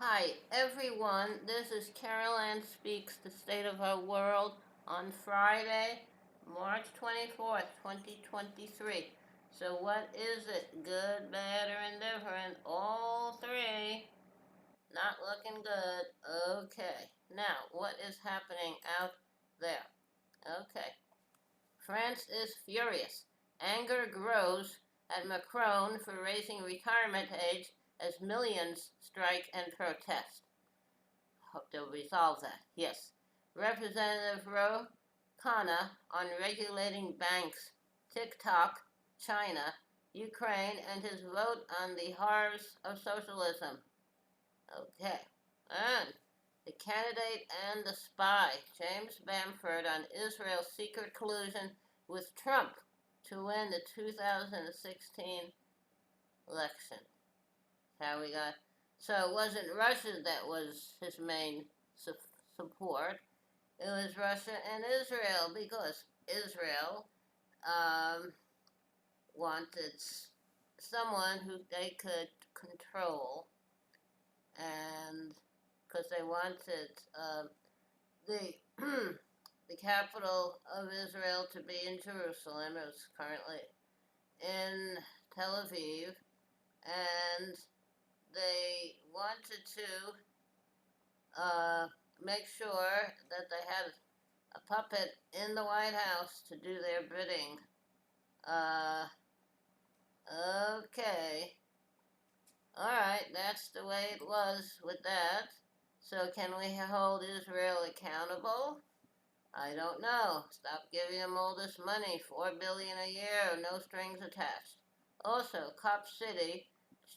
Hi, everyone. This is Carol Ann Speaks, the State of Our World, on Friday, March 24th, 2023. So, what is it? Good, bad, or indifferent? All three. Not looking good. Okay. Now, what is happening out there? Okay. France is furious. Anger grows at Macron for raising retirement age as millions strike and protest. Hope they'll resolve that. Yes. Representative Ro Khanna on regulating banks, TikTok, China, Ukraine, and his vote on the horrors of socialism. Okay. And the candidate and the spy, James Bamford, on Israel's secret collusion with Trump to win the 2016 election. How we got. So it wasn't Russia that was his main support. It was Russia and Israel because Israel um, wanted someone who they could control, and because they wanted the the capital of Israel to be in Jerusalem. It was currently in Tel Aviv, and they wanted to uh, make sure that they had a puppet in the White House to do their bidding. Uh, okay. All right, that's the way it was with that. So, can we hold Israel accountable? I don't know. Stop giving them all this money, $4 billion a year, no strings attached. Also, Cop City,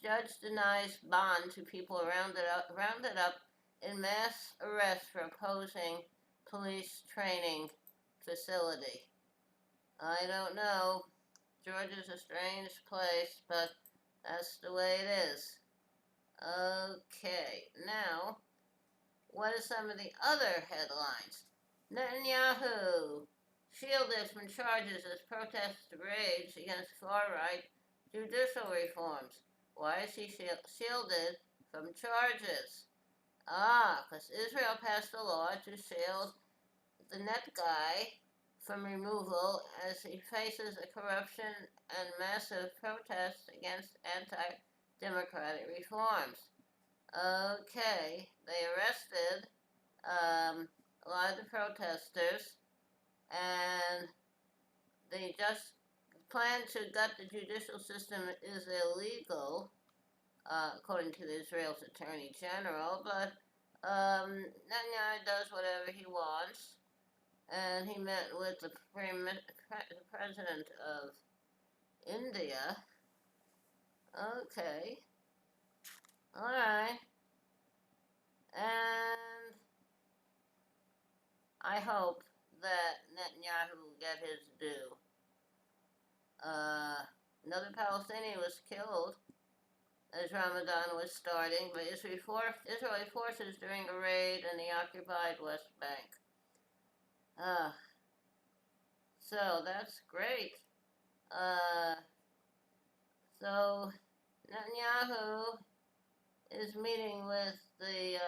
judge denies bond to people rounded up in mass arrest for opposing police training facility. I don't know. Georgia's a strange place, but that's the way it is. Okay, now, what are some of the other headlines? Netanyahu shielded from charges as protests rage against far-right judicial reforms. Why is he shielded from charges? Because Israel passed a law to shield the net guy from removal as he faces a corruption and massive protests against anti-democratic reforms. Okay, they arrested a lot of the protesters, and they just plan to gut the judicial system is illegal, according to the Israel's attorney general. But Netanyahu does whatever he wants, and he met with the president of India. Okay, all right, and I hope that Netanyahu will get his due. Uh, Another Palestinian was killed as Ramadan was starting by Israeli forces during a raid in the occupied West Bank. Uh, so that's great. Uh, so Netanyahu is meeting with the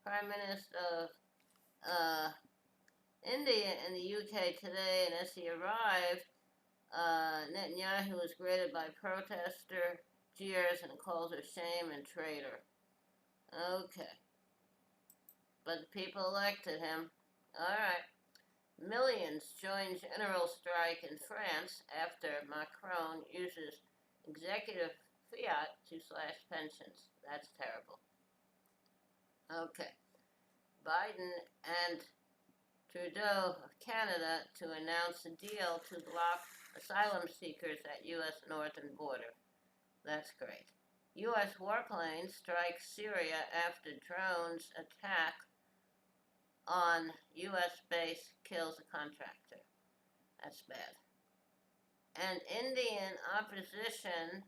Prime Minister of India in the UK today, and as he arrived, Netanyahu was greeted by protester jeers and calls her shame and traitor. Okay, but the people elected him. All right. Millions join general strike in France after Macron uses executive fiat to slash pensions. That's terrible. Okay. Biden and Trudeau of Canada to announce a deal to block asylum seekers at U.S. northern border. That's great. U.S. warplanes strike Syria after drones attack on U.S. base kills a contractor. That's bad. An Indian opposition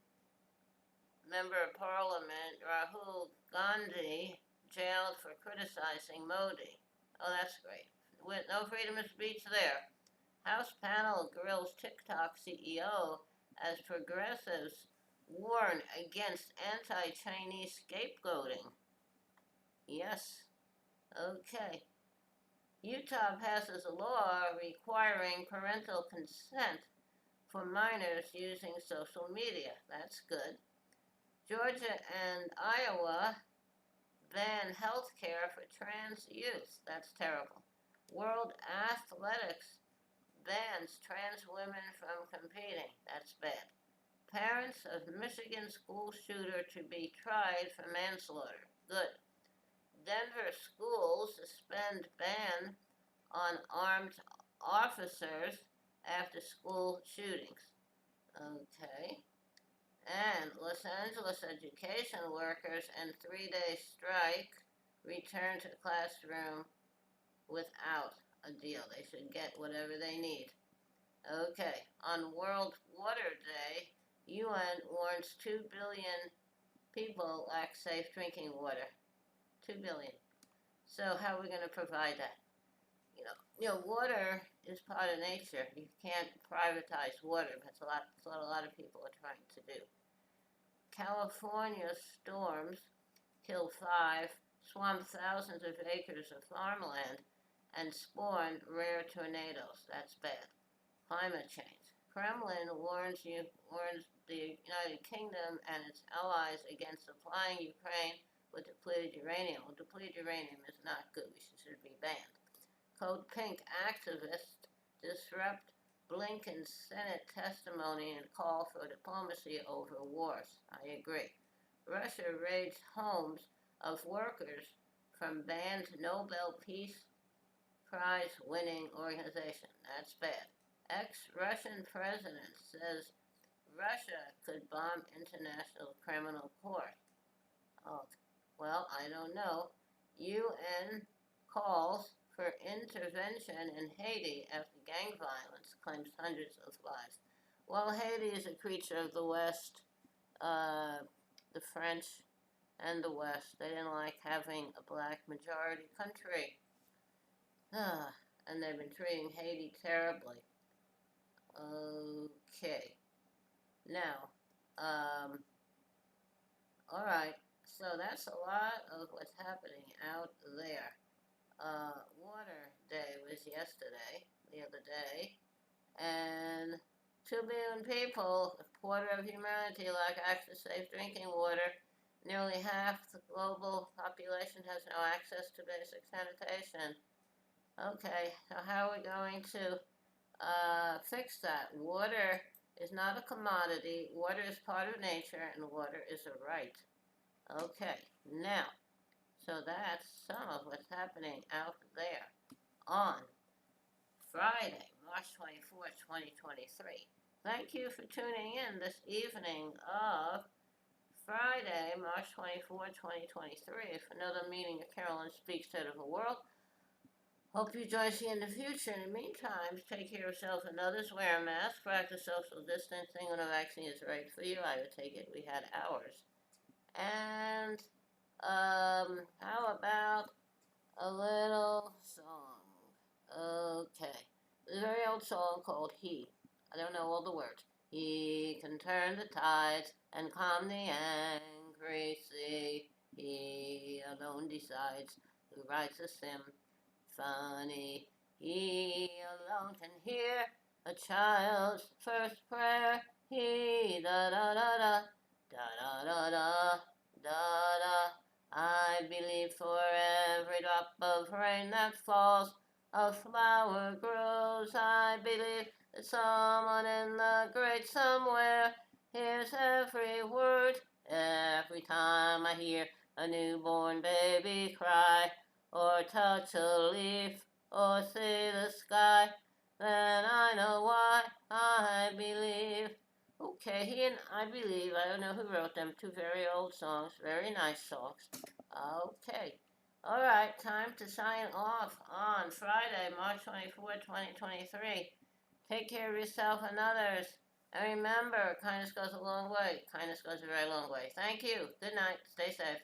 member of parliament, Rahul Gandhi, jailed for criticizing Modi. Oh, that's great. With no freedom of speech there. House panel grills TikTok CEO as progressives warn against anti-Chinese scapegoating. Yes. Okay. Utah passes a law requiring parental consent for minors using social media. That's good. Georgia and Iowa ban health care for trans youth. That's terrible. World Athletics bans trans women from competing. That's bad. Parents of Michigan school shooter to be tried for manslaughter. Good. Denver schools suspend ban on armed officers after school shootings. Okay. And Los Angeles education workers and 3-day strike return to the classroom without a deal. They should get whatever they need. Okay, on World Water Day, UN warns 2 billion people lack safe drinking water. 2 billion. So how are we going to provide that? Water is part of nature. You can't privatize water. That's what a lot of people are trying to do. California storms kill 5, swamp thousands of acres of farmland, and spawn rare tornadoes. That's bad. Climate change. Kremlin warns the United Kingdom and its allies against supplying Ukraine with depleted uranium. Well, depleted uranium is not good. It should be banned. Code Pink activists disrupt Blinken's Senate testimony and call for diplomacy over wars. I agree. Russia raids homes of workers from banned Nobel Peace Prize winning organization. That's bad. Ex-Russian president says Russia could bomb International Criminal Court. Oh, well, I don't know. UN calls for intervention in Haiti after gang violence claims hundreds of lives. Well, Haiti is a creature of the West, the French and the West. They didn't like having a black majority country. And they've been treating Haiti terribly. Okay. Now, all right. So that's a lot of what's happening out there. Water Day was yesterday, the other day, and 2 billion people, a quarter of humanity, lack access to safe drinking water. Nearly half the global population has no access to basic sanitation. Okay, so how are we going to fix that? Water is not a commodity. Water is part of nature, and water is a right. Okay, now, so that's some of what's happening out there on Friday, March 24th, 2023. Thank you for tuning in this evening of Friday, March 24th, 2023 for another meeting of Carolyn Speaks State of the World. Hope you join us in the future. In the meantime, take care of yourself and others. Wear a mask. Practice social distancing when a vaccine is right for you. I would take it. We had ours. And how about a little song? Okay. There's a very old song called He. I don't know all the words. He can turn the tides and calm the angry sea. He alone decides who writes a symphony. He alone can hear a child's first prayer. He da da da da da da da da da da. I believe for every drop of rain that falls, a flower grows. I believe that someone in the great somewhere hears every word. Every time I hear a newborn baby cry, or touch a leaf, or see the sky, then I know why I believe. Okay, he and I believe, I don't know who wrote them, two very old songs, very nice songs. Okay. All right, time to sign off on Friday, March 24, 2023. Take care of yourself and others. And remember, kindness goes a long way. Kindness goes a very long way. Thank you. Good night. Stay safe.